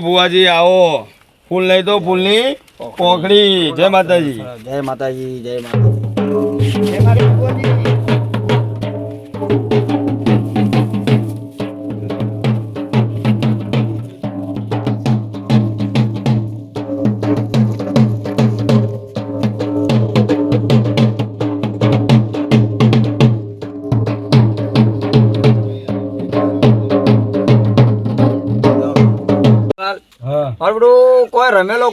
ભુવાજી આવો ફૂલ લઈ દો ફૂલની પોખડી જય માતાજી જય માતાજી જય માતાજી જય મારી ભુવાજી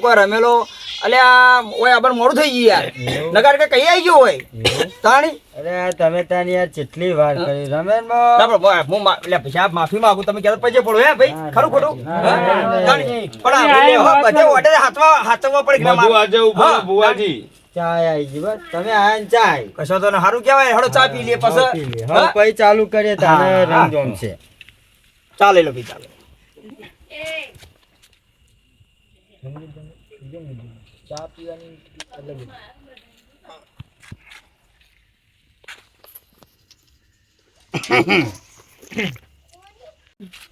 કોઈ રમેલો અલ્યા ઓય આબર મોડું થઈ ગયું યાર નગાર કે કઈ આવી ગયો હોય તાણી અરે તમે તાની યાર કેટલી વાર કરી રમેન મો હું એટલે માફી માંગુ તમે ક્યારે પજે પડો હે ભાઈ ખરું ખોટું તાણી પણ બધે ઓર્ડર હાથવા પડે બધું આજે ઉપર ભુવાજી ચાય આવી ગઈ બસ તમે આયા ને ચાય કશો તો સારું કહેવાય હડો ચા પી લે પછી હવે પછી ચાલુ કરીએ તાને રંગજોમ છે ચાલે લો ભાઈ ચાલે ચા પીવાની અલગ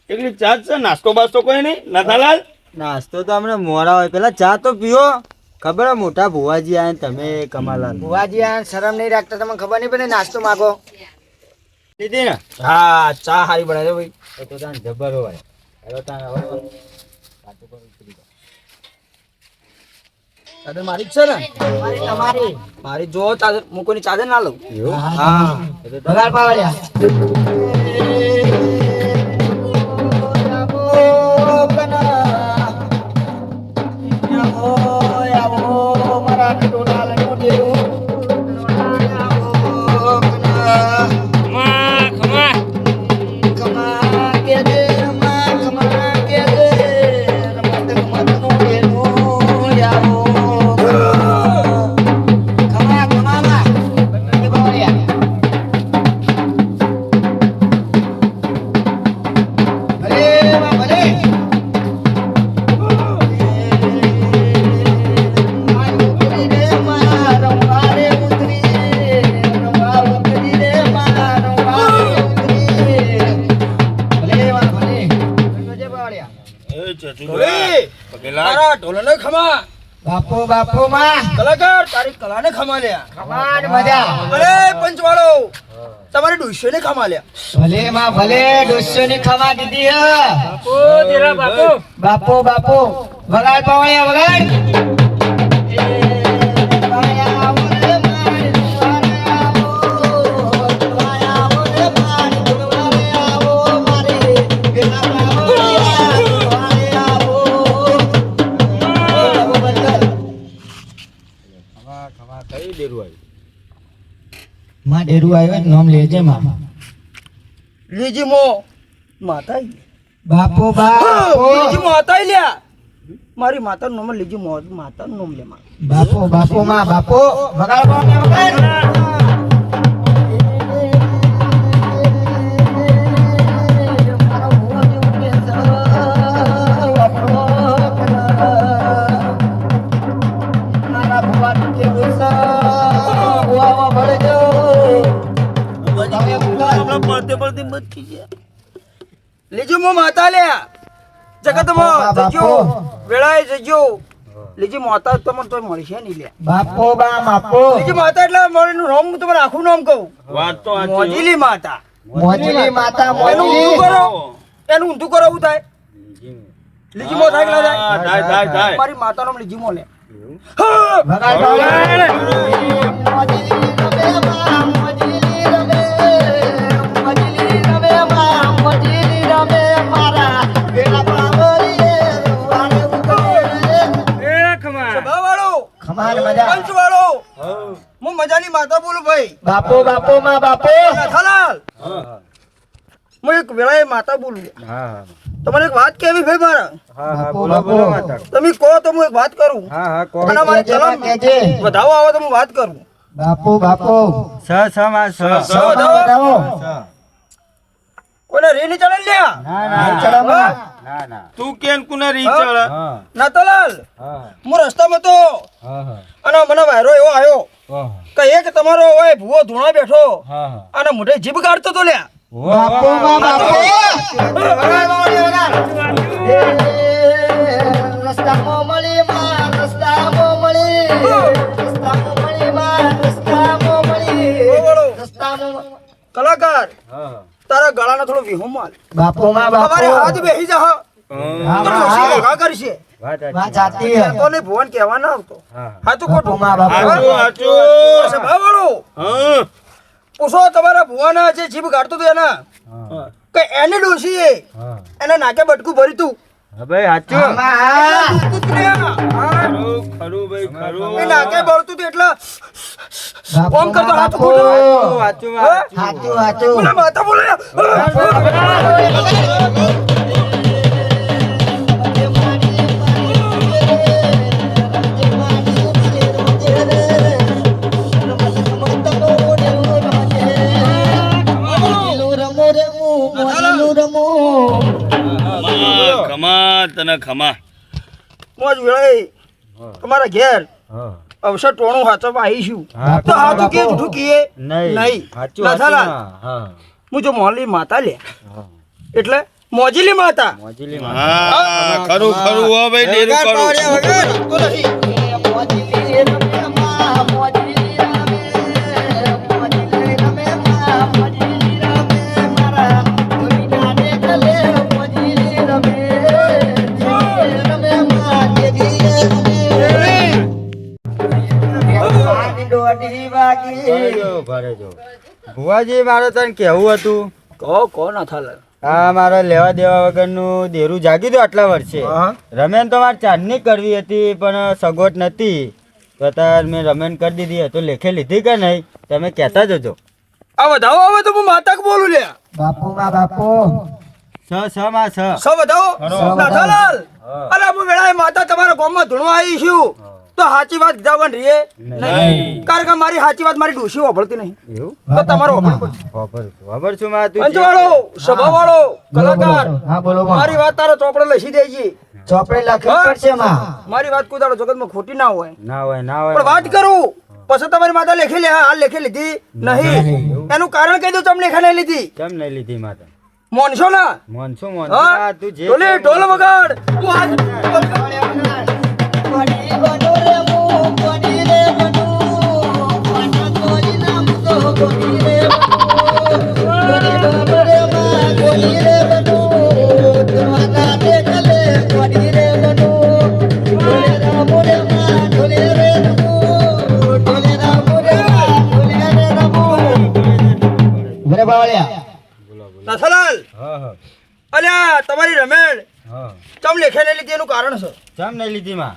એટલી ચા છે નાસ્તો બાસ્તો કોઈ નહીં નાથાલાલ નાસ્તો તો હમણાં મોડા હોય પેલા ચા તો પીઓ ખબર હે મોટા ભુવાજી આયા ને તમે કમાલાલ ભુવાજી આ શરમ નહીં રાખતા તમને ખબર નહીં પડે નાસ્તો માગો લીધી ને હા ચા હારી બનાવ્યો ભાઈ તો તાન જબર હોય હેલો તાન હવે ચાદર મારી જ છે ને તમારી મારી જો ચાદર હું કોઈની ચાદર ના લઉં હા પગાર પાવડ્યા બાપો બાપો માં કલાકાર તારી કલા ને ખમા લ્યા ખમાન મજા અરે પંચવાળો તમારી ડોસ્યો ને ખમા લ્યા ભલે માં ભલે ડોસ્યો ને ખમા દીધી હે બાપો તેરા બાપો બાપો બાપો વગાડ પાવળિયા વગાડ માં ડેરું આવ્યો નામ લેજે માં લેજે મો માતા બાપો બાપો લેજે માતા લ્યા મારી માતાનું નામ લેજે મો માતાનું નામ લે માં બાપો બાપો માં બાપો વગાડ વગાડ લેજો મો માતા લ્યા જગતમાં જજો વેળાએ જજો લેજી માતા તમને તો મળશે નહીં લ્યા બાપો બા બાપો લેજી માતા એટલે મારું નામ હું તમારું આખું નામ કહું વાત તો મોજીલી માતા એનું ઊંધું કરો એવું થાય લેજી મો થાય મારી માતા નામ લેજી મો લે હું મજાની માતા બોલું ભાઈ બાપો બાપો માં બાપો નાથાલાલ હું એક વેળાએ માતા બોલું તમારે એક વાત કેવી ભાઈ મારા તમે કહો તો હું એક વાત કરું અને મારે ચલમ વધાવો આવે તો હું વાત કરું બાપો બાપો વધાવો કોને રે ની ચડે લ્યા તું કેન કુના રી ચડ નાથાલાલ હું રસ્તામાં તો અને મને વાયરો એવો આવ્યો કે એક તમારો ઓય ભૂવો ધૂણા બેઠો અને મોઢે જીભ કાઢતો તો લ્યા બાપો બાપો રસ્તામાં મળી માં રસ્તામાં મળી રસ્તામાં મળી માં રસ્તામાં મળી રસ્તામાં કલાકાર હા તારા ગળાનો થોડો વિહો માલ બાપુ માં બાપુ તમારે હાથ બેસી જા હા, હા. ભેગા કરશે વાત વાત સાચી. સાચી હે. તો ને ભુવન કહેવા ના આવતો હા હાચું ખોટું બાપુ માં બાપુ હાચું, હાચું. સભાવાળો હા પૂછો તમારા ભુવાના જે જીભ કાઢતું હતું એના હા કે એને ડોશીએ હા એના નાકે બટકું ભર્યું તું હા ભાઈ સાચું આમાં હા. દૂધતું જ નહીં એમાં. હા. ખરું ખરું ભાઈ ખરું એ નાકે બળતું હતું એટલે બાપુ ઓમ કરતો માં હાથ બાપુ. ખોટો. સાચું હા? હાચું હાચું બોલે માથા બોલે ખમા તને ખમા મોજ વેળાએ તમારા ઘેર હા અવસર ટોણું હાચવવા આવીશું હા, તો હાચું કે જૂઠું કીએ નહીં નહીં સાચું નથાલાલ, સાચું હા હું જો મોહલ્લી માતા લે હા એટલે મોજીલી માતા મોજીલી હા ખરું ખરું હો ભાઈ ડેરું ખરું તો નહીં ભરેજો ભુવાજી મારે તને કેવું હતું કહો ના થાલે આ મારે લેવા દેવા વગરનું દેરું જાગ્યું હતું આટલા વર્ષે હા. રમેન તો મારે ચાંદની કરવી હતી પણ સગવડ નથી તો તાર મેં રમેન કરી દીધી તો લેખે લીધી કે નહીં તમે કહેતા જજો આ વધાવો આવે તો હું માતા કે બોલું લે બાપુ માં બાપુ છ માં છ સો વધાવો નાથાલાલ અરે હું વેળાએ માતા તમારા ગામમાં ધૂણવા આવી છું તો સાચી વાત કીધા રીએ નહીં કારણ કે મારી સાચી વાત મારી ડોશી વાપરતી નહીં એવું તો તમારો વાપરવું પડશે. ખબર છું માં તું જે- પંચવાળો સભાવાળો બોલો, કલાકાર બોલો. હા બોલો માં. મારી વાત તારો ચોપડે લખી દેજે ચોપડે લખવી પડશે માં મારી વાત કોઈ દાડો જગતમાં ખોટી ના હોય ના હોય ના પણ હોય વાત કરું પછી તમારી માતા લેખી લે હાલ લેખી લીધી નહીં એનું કારણ કહી દઉં તમને લેખા નહીં લીધી કેમ નહીં લીધી માતા મોનશો ના મોનસું હા મોનસું તું જે ઢોલે ઢોલ વગાડ તું હાથ નથાલાલ હા હા અલ્યા તમારી રમેણ હા ચમ લેખે નહીં લીધી એનું કારણ છે કેમ નહીં લીધી માં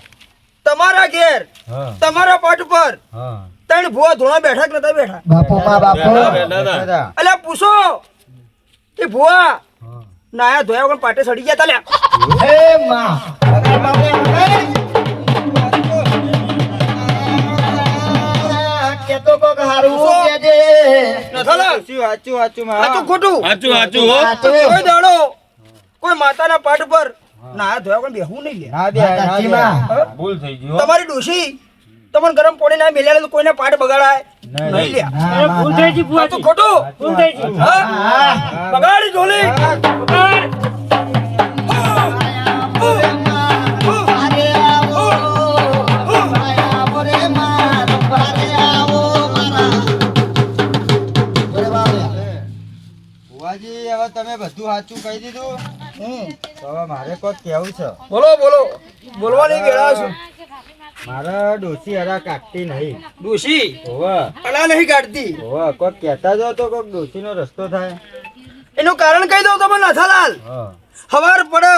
તમારા ઘેર હા તમારા પાટ પર હા ત્રણ ભુવા ધોણા બેઠા કે નતા બેઠા બાપુ માં બાપુ દાદા અલ્યા પૂછો એ ભુવા હા નાયા ધોયા વગર પાટે સડી ગયા તા લ્યા હે માં કેતો કોક હારું કેજે નથાલાલ સાચું સાચું માં સાચું ખોટું સાચું સાચું હો કોઈ દાડો કોઈ માતાના પાટ પર નાયા ધોયા વગર બેહવું નહીં લે ના દે ના સાચી દે માં. ભૂલ થઈ ગઈ હો તમારી ડોશી તમને ગરમ પાણી ના મેલ્યા તો કોઈને પાટ બગાડાય નહીં. નહીં લ્યા ના, માં, ના. સાચું ખોટું હા બગાડી ઢોલી ભુવાજી હવે તમે બધું સાચું કહી દીધું તો હવે મારે કોક કેવું છે બોલો બોલો બોલવાની વેળા છે મારે ડોસી હરા કાઢતી નહીં ડોશી હોવે અલા નહીં કાઢતી હોવે કોક કહેતા જો તો કોક ડોસીનો રસ્તો થાય એનું કારણ કહી દઉં તમને નથાલાલ હા સવાર પડે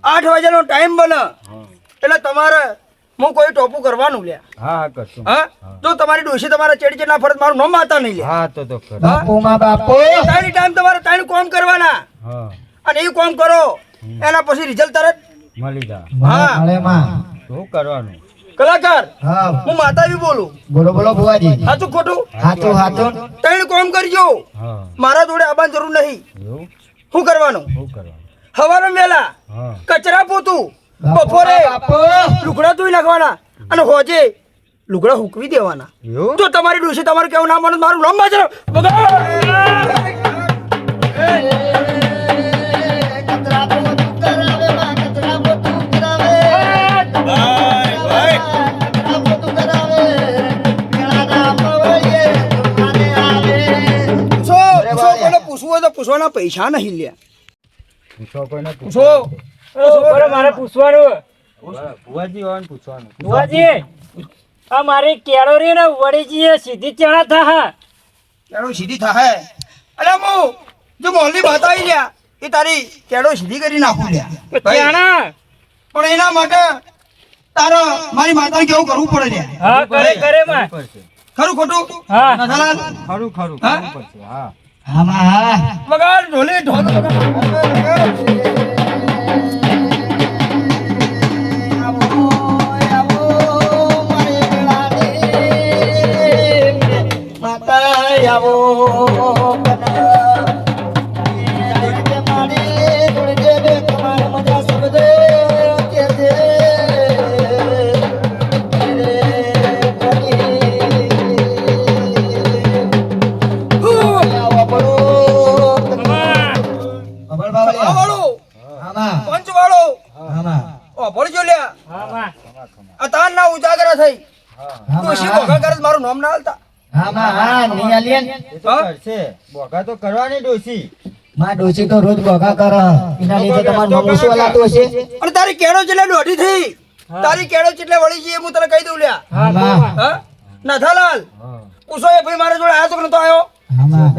8 વાગ્યાનો ટાઈમ બને હા એટલે તમારે હું કોઈ ટોપું કરવાનું લ્યા હા હા કરશું હા તો તમારી ડોશી તમારા ચેડી ચેડના ફરજ મારું નામ માતા નહીં લ્યા હા તો ખરું. બાપુ માં બાપુ ત્રણ ટાઈમ તમારે ત્રણ કોમ કરવાના હા અને એ કોમ કરો એના પછી રિઝલ્ટ તરત મળી જા હા. મળે માં શું કરવાનું કલાકાર હા હું માતા બી બોલું બોલો બોલો બુવાજી સાચું ખોટું હાચું હાચું ત્રણ કોમ કરજો હા મારા જોડે આવવાની જરૂર નહીં એવું શું કરવાનું શું કરવાનું સવારે વહેલા હા કચરા પોતું બાપુ, બપોરે બાપુ. લુગડા ધોઈ નાખવાના અને હોજે લુગડા હુકવી દેવાના એવું તો તમારી ડોશી તમારું કેવું ના માનો તો મારું નામ બાજરો કચરા પોતું કરાવે માં કચરા પોતું કરાવે મારા પૈસા નહીં લ્યા. પૂછો કોઈને પૂછો. મારે પૂછવાનું ભુવાજી હોવાનું પૂછવાનું ભુવાજી આ મારી કેળોરી ને વડીજી સીધી ચણા થા કેળો સીધી થાય. અરે હું જો મોહલ્લી માતા આવી લ્યા એ તારી કેળો સીધી કરી નાખું લ્યા ભાઈ. ચણા પણ એના માટે તારે મારી માતાને કેવું કરવું પડે લ્યા. હા કરે કરે માં પડશે ખરું ખોટું? હા નથાલાલ? ખરું ખરું હા? કરવું પડશે હા આમાં હા વગાડ ઢોલે ઢોલ વગાડ. વાળો, પંચ વાળો, ઓ ભળજો લ્યા. હા માં આ તાન ના ઉજાગરા થઈ. ડોશી ભોગા કરે છે, મારું નામ ના હાલતા. એ તો કરશે બોગા તો કરવાની ડોસી માં ડોસી તો રોજ બોગા કર એના લીધે તમારું નામ ઓછું હલાતું હશે. અને તારી કેળો જેટલે દોઢી થઈ, તારી કેળો જેટલે વળી જઈએ હું તને કહી દઉં લ્યા. આમાં હા નથાલાલ પૂછો એ ભાઈ મારા જોડે આયો તો કે નતો આયો? આમાં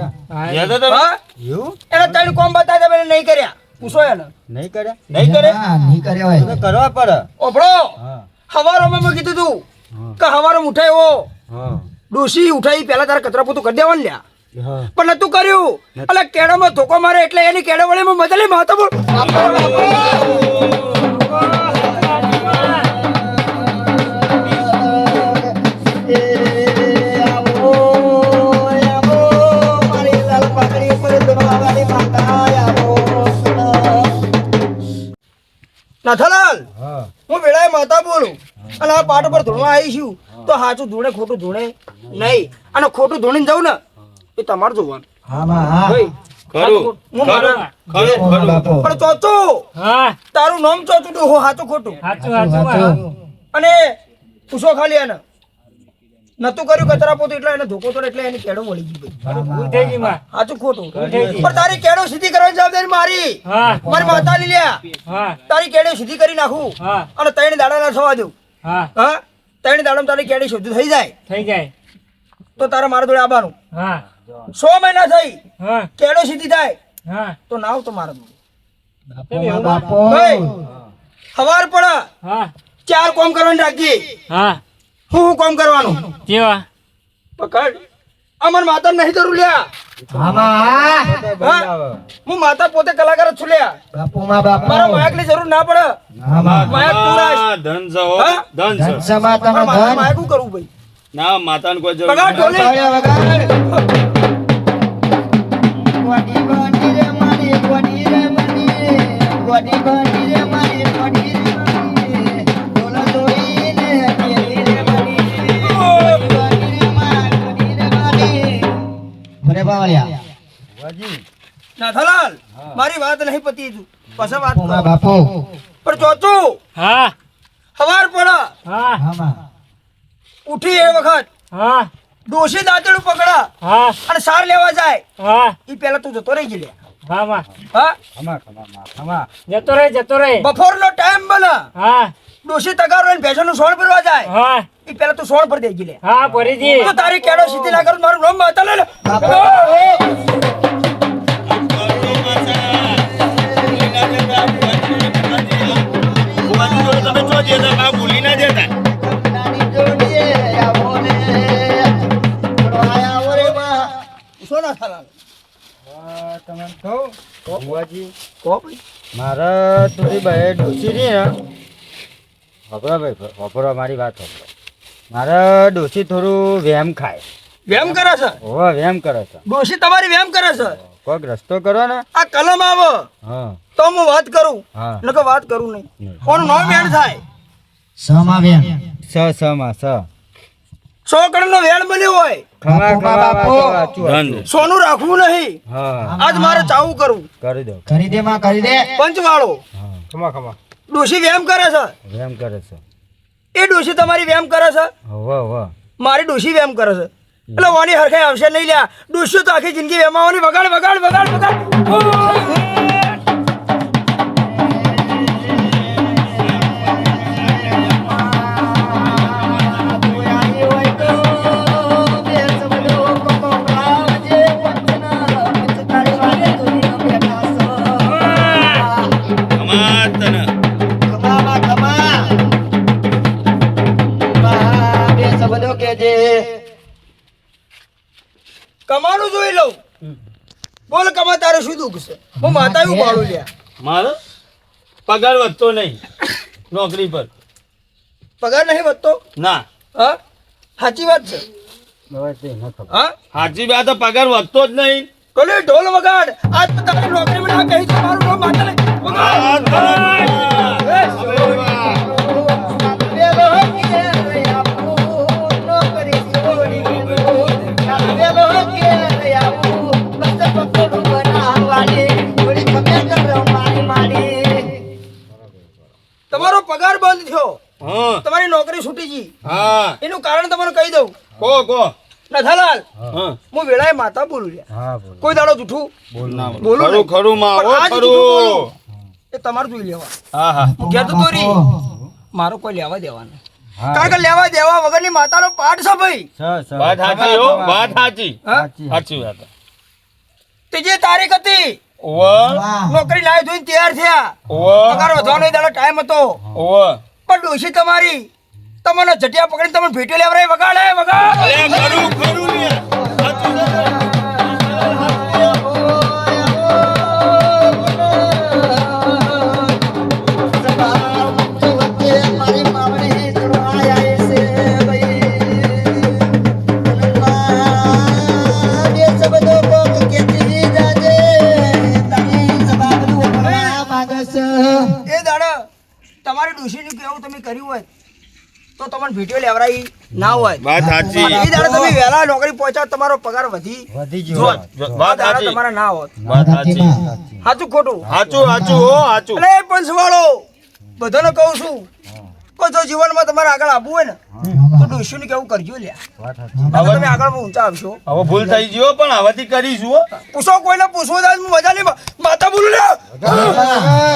યાદ હતા? હા એવું એને ત્રણ કોમ બતાવ્યા તમે નહીં કર્યા. પૂછો એને નહીં કરે નહીં કરે. હા, નહીં કર્યો તો હોય કરવા પડે ઓભળો હા હવારોમાં મેં કીધું તું કે હવારો ઉઠાયો હા ડોશી ઉઠાઈ પેલા તારા કચરા પોતું કરી દેવાનું લ્યા. હા પણ નતું કર્યું. એટલે કેળામાં ધોકો મારે એટલે એની કેળા વળીમાં મજા લઈ માતા બોલ. નથાલાલ હા હું વેળાએ માતા બોલું અને આ પાટ પર ધૂણવા આવી છું તો સાચું ધૂણે ખોટું ધૂણે નહીં. અને ખોટું ધૂણીને જવું ને એ તમારે જોવાનું આમાં હા ભાઈ. ખરું હું મારા ખરું ખરું બાપો પણ ચોચો હા તારું નામ ચોચું ડોહો સાચું ખોટું. સાચું સાચું માં. અને પૂછો ખાલી એને નતું કર્યું કચરા પોતું એટલે એને ધોકો તો એટલે એની કેળો વળી ગઈ ભાઈ. ભૂલ થઈ ગઈ માં. સાચું ખોટું ભૂલ થઈ ગઈ. પણ તારી કેળો સીધી કરવાની જવાબદારી મારી. હા મારી માતાની લ્યા હા તારી કેળો સીધી કરી નાખું હા અને ત્રણ દાડા ના થવા દઉં. હા હા ત્રણ દાડામાં તારી કેળી શુદ્ધ થઈ જાય થઈ જાય તો તારે મારા જોડે આવવાનું. હા 100 મહિના થઈ હા કેળો સીધી થાય હા તો નાવ તો મારા જોડે. બાપો બાપો ભાઈ હવાર પડે હા 4 કોમ કરવાની રાખજે. હા હું કોમ કરવાનું કેવા પકડ. અમર માતા નહીં જરૂર લ્યા. આમાં હા હા? હું માતા પોતે કલાકાર જ છું લ્યા. બાપુ માં બાપો મારા માયકની જરૂર ના પડે. આમાં માયક પૂરા છે. આ ધન છે હો, હા? ધન છે. ધનસભા તમે પણ મારે ધન માયકું કરવું ભાઈ. ના માતાને કોઈ જરૂર પગાર નથી. ઢોલી. ગોડી ગોડી રે મારી ગોડી રે મારી ગોડી ગોડી રે મારી ગોડી રે મારી ડોલા દોઈને કેલી રે મારી ગોડી રે મારી મને બાવળિયા ભુવાજી નાથાલાલ મારી વાત નહીં પતી હજુ. પછી વાત બાપુ માં કરો. બાપો પણ ચોચું હા હવાર પડે હા આમાં ઉઠી એ વખત હા ડોશી દાંતેડું પકડા હા અને સાર લેવા જાય હા એ પેલા તું જતો રહી ગયેલા. હા માં હા ખમા ખમા માં ખમા જતો રહે જતો રહે બપોરનો ટાઈમ બને હા ડોશી તગાર લઈને ભેંસોનું સોણ ભરવા જાય હા એ પેલા તું સોણ ભરી દઈ ગયેલે. હા ભરીજી તો તારી કેડો સીધી ના કરું મારું નામ માતા લે લે. ભુવાજી જોડે તમે ચો જતા, બા ભૂલી ના જતા. પૂછો ના થાલા. તમને કહું ભુવાજી કહો ભાઈ. મારે થોડી બહે ડોસી રહી ને વપરા ભાઈ વપરા મારી વાત વપરો મારે ડોસી થોડું વેમ ખાય વેમ કરે છે હોવા વેમ કરે છે ડોશી તમારી વેમ કરે છે. કોઈક રસ્તો કરો ને આ કલમ આવે હા તો હું વાત કરું હા નકર વાત કરું નહીં. કોનું નામ વેણ થાય સમાવ્યા સ માં સ 100 કરોડ નો વેણ બન્યો હોય ખમા બાપુ, ખમા બાપુ. વાંચો, ધન. વાંચો. સોનું રાખવું નહીં. હા આજ મારે ચાવું કરવું. કરી દો કરી દે માં કરી દે પંચવાળો હા ખમા ખમા ડોશી વેમ કરે છે. વેમ કરે છે એ ડોશી તમારી વેમ કરે છે. હોવા હોવા મારી ડોશી વેમ કરે છે. એટલે વાની હરખાઈ આવશે નહીં લ્યા ડોસ્યો તો આખી જિંદગી વેમાવાની વગાડ વગાડ વગાડ વગાડ કમાનું જોઈ લઉં બોલ કમા તારે શું દુઃખ છે હું માતા એવું પાડું લ્યા મારો પગાર વધતો નહીં નોકરી પર પગાર નહીં વધતો ના હા સાચી વાત છે હવે તે ન ખબર. હા સાચી વાત તો પગાર વધતો જ નહીં કોલે ઢોલ વગાડ આજ તો તારી નોકરી માં કહી છે મારું નામ માતા લે વગાડ તમારો પગાર બંધ થયો હા તમારી નોકરી છૂટી ગઈ હા એનું કારણ તમને કહી દઉં કો નથાલાલ હા હું વેળાએ માતા બોલું લ્યા હા બોલો કોઈ દાડો જૂઠું ના બોલું ખરું નહીં. ખરું માં પણ ઓ આજ જૂઠું બોલું. ખરું એ તમારું જોઈ લેવા હા હા હું ઘેર તો દોરી મારો કોઈ લેવા દેવાનો હા કારણ કે લેવા દેવા વગરની માતાનો પાઠ છે ભાઈ વાત સાચી હો વાત સાચી હા? સાચી વાત ત્રીજી તારીખ હતી ઓવ નોકરી લાવી જોઈને તૈયાર થયા ઓવ પગાર વધવાનો ય દાડો ટાઈમ હતો ઓવ પણ ડોશી તમારી તમને જટિયા પકડીને તમને ભેટો લેવરાય વગાડે વગાડ અરે ખરું ખરું લે સાચું છે. એ દાડો તમારી ડોશીનું કેવું તમે કર્યું હોય તો તમને ભેટો લેવરાઈ ના હોય વાત સાચી એ દાડો તમે વહેલા નોકરી પહોંચાડ તમારો પગાર વધી વધી જોત. ગયો વાત દાડો સાચી તમારા ના હોત વાત સાચી સાચું ખોટું સાચું સાચું હો સાચું અરે પંચવાળો બધાને કહું છું કોઈ જો જીવનમાં તમારે આગળ આવવું હોય ને તો ડોશીનું કેવું કરજો લ્યા વાત સાચી. નકર તમે આગળ ઊંચા આવશો હવે ભૂલ થઈ ગયો પણ હવેથી કરીશું હો. પૂછો કોઈને પૂછવું થાય હું મજા નહીં માતા બોલું લ્યા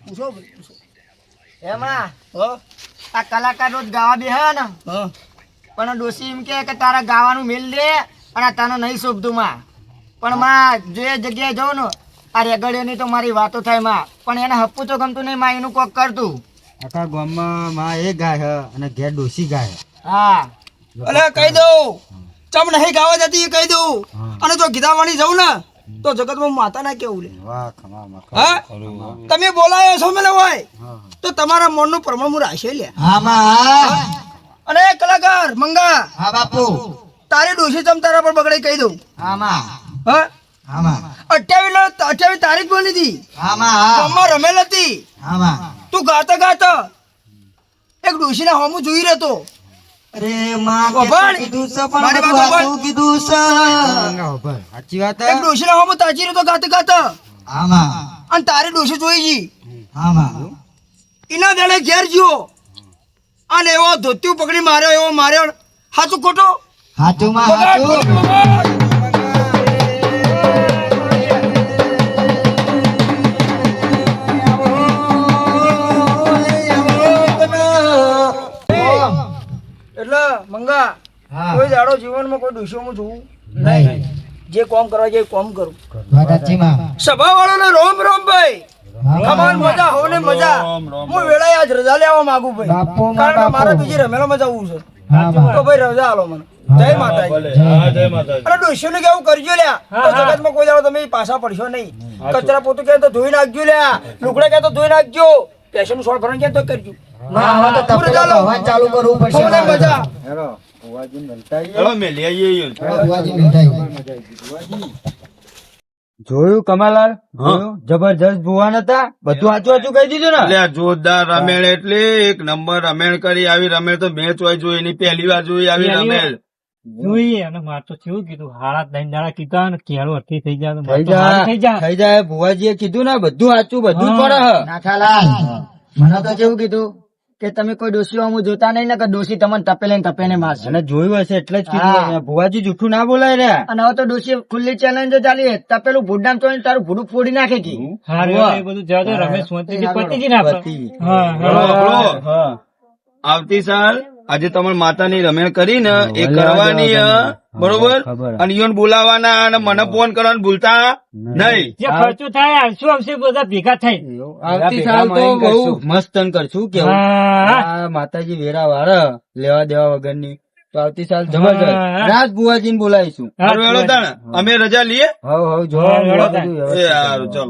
પૂછો ભાઈ, પૂછો. એમાં હા? આ કલાકાર રોજ ગાવા બેહે ને હા. પણ ડોસી એમ કે તારા ગાવાનું મેલ દે અને આ તને નહીં શોભતું માં પણ માં જે જગ્યાએ જાઉં ને આ રેગડીઓની તો મારી વાતો થાય માં પણ એને હપ્પું તો ગમતું નહીં માં એનું કોક કરતું આખા ગામમાં માં એ ગાય હે અને ઘેર ડોસી ગાય હે. હા અલે કહી દઉં ચમ નહીં ગાવા જતી એ કહી દઉં અને જો ગીતાવાણી જવું ને તો જગતમાં માતા ના કેવું લે વાહ ખમા માં હા તમે બોલાયો છો મને હોય તો તમારા મનનું પ્રમાણ હું રાખશે લે અને કલાકાર મંગા હા બાપુ તારી ડોશી ચમ તારા પર બગડે કહી દઉં આમાં હા આમાં 28 તારીખ બની હતી આમાં ગામમાં રમેલ હતી આમાં તું ગાતા ગાતા એક ડોશીને હોમું જોઈ રહેતો અરે માં વભાણ. કીધું છે પણ મારી બધું વાત વભાણ. આખું કીધું છે સાચી વાત એક ડોશીને હોમું તાચી રહેતો ગાતા ગાતા આમાં અને તારી ડોશી જોઈ ગઈ આમાં એના દાડે ઘેર જ્યો અને એવો ધોતિયું પકડી માર્યો એવો માર્યો હાચું ખોટો હાચુમાં બગાડ, હાચું બગાડ. એટલે મંગા હા. કોઈ દાડો જીવનમાં કોઈ ડોશીઓમાં જોવું નહીં જે કોમ કરવા જાય એ કોમ કરું સભા વાળો રોમ રોમ ભાઈ કમાલ મજા હો ને મજા રોમ, રોમ, હું વેળાએ આજ રજા લેવા માંગુ ભાઈ બાપુ, કારણ કે બાપુ. મારે બીજી રમેલામાં જવું છે તો ભાઈ રજા આલો મને જય માતાજી ભલે હા જય માતાજી અરે ડોશીઓને કેવું કરજો લ્યા તો જગતમાં કોઈ દાડો તમે પાછા પડશો નહીં કચરા પોતું કે તો ધોઈ નાખજો લ્યા લુગડા કે તો ધોઈ નાખજો પેશન સોળ ભરણ કે તો કરજો પૂરું ચાલો. ચાલુ કરવું પડશે મને મજા હેરો ભુવાજી મળતા આવીએ. ચલો મેલી આવીએ મજા આવી ગઈ ભુવાજી. જોયું કમાલાલ જોયું? જબરજસ્ત ભુવન હતા બધું આચું કહી દીધું ને એટલે આ જોરદાર રમેણ એટલે એક નંબર રમેણ કરી આવી રમેણ તો મેં ચોઈ જોઈ એની પહેલી વાર જોઈ આવી પહેલી વાર. રમેણ જોઈએ અને માર તો કેવું કીધું હાડા 3 દાડા કીધા ને કેળો અઠી થઈ જાય તો માર થઈ તો હારું થઈ જાય જાય થઈ જાય ભુવાજીએ કીધું ને બધું આચું બધું જ પડે હ. નાથાલાલ મને તો કેવું કીધું કે તમે કોઈ ડોશી અમુક જોતા નહીં ને કે ડોશી તમને ટપેલે ને ટપેને મારશે અને જોયું હશે એટલે જ હા. કીધું એને. ભુવાજી જૂઠું ના બોલાય રે અને હવે તો ડોશી ખુલ્લી ચેલેન્જ ચાલી તપેલું ભૂડનામ તો તારું ભૂડું ફોડી નાખે કી હારું વાહ. એ બધું જવા દે રમેશ શાંતિથી હા, પતી જ ને આપણે. પતી. હા બોલો, હા બોલો. હા. આવતી સાલ આજે તમારી માતાની રમેણ કરી ને એ ભલે કરવાની આ હ, જાઓ બરોબર ખબર. અને ઈયોને બોલાવાના અને મને ફોન કરવાનું ભૂલતા નહીં જે ખર્ચો થાય આવશું આવશે બધા ભેગા થઈ આવતી સાલ તો બહુ મસ્ત કરશું કેવું હા આ માતાજી વેરા વાળા લેવા દેવા વગરની તો આવતી સાલ જબરજસ્ત હા. રાજ ભુવાજીને બોલાવીશું હારું, હેડો તાણ. અમે રજા લઈએ હવ જો હા, હેડો બધું તાણ. વ્યવસ્થિત એ હારું, ચલો